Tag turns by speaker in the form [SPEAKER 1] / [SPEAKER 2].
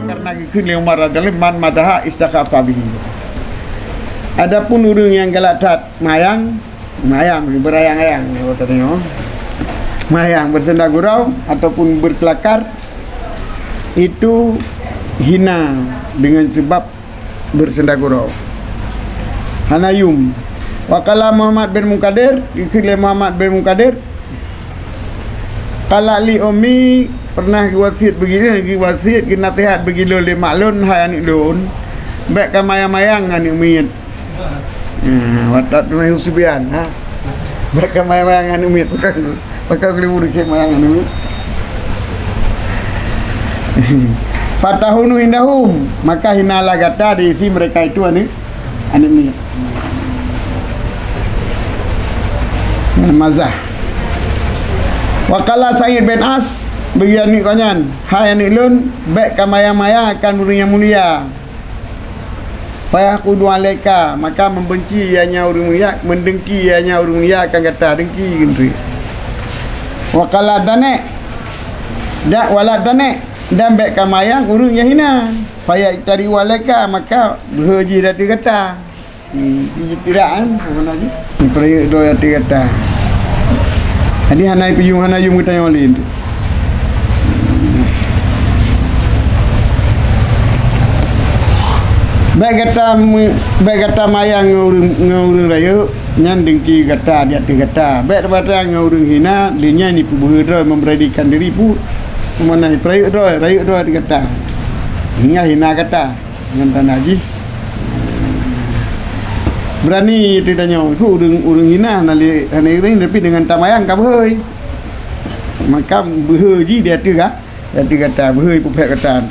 [SPEAKER 1] Karenaขึ้นเรื่องมาราdalam man madaha istakhafa bihi. Adapun orang yang galatat mayang berayang-ayang katanya. Mayang bersenda gurau ataupun berkelakar itu hina dengan sebab bersenda gurau. Hanayum. Wakala Muhammad bin Munkadir, ikut Muhammad bin Munkadir. Kalau li umi pernah wasiat begini, wasiat nasihat begini le maklun hai anik lun. Baik ka mayang-mayang anik umit. Watat mai usubian ha. Baik ka mayang-mayang anik umit. Pakai kelibur ke mayang anik umit. Fatahunu indahum, maka hinalah kata diisi mereka itu anik umit. Mazah. Wakala Sa'id bin As begini konyan, hai anik lun, baik ka mayang-mayang akan burung yang mulia. Fayaqudu alaika, maka membenci ianya orang mulia, mendengki ianya orang mulia akan kata dengki gitu. Wakala dane, dak wala dane, dan baik ka mayang urung yang hina. Fayaqtari alaika, maka berhaji dati kata. Tiraan mana je? Perayaan doa dati kata. Ini hanai piyung hanayum kita yang lain. Baik kata mayang ngurung raya nyan dengki kata dia kata. Baik kata ngurung hina linya ni berdoa memberanikan diri pu mana perayaan doa raya kata. Hingga hina kata dengan tanah haji. Berani ditanya, aku urung hina nali hanairing tapi dengan tamayang ka behoi. Maka behoi dia tu ka. Dia kata behoi pupek kata.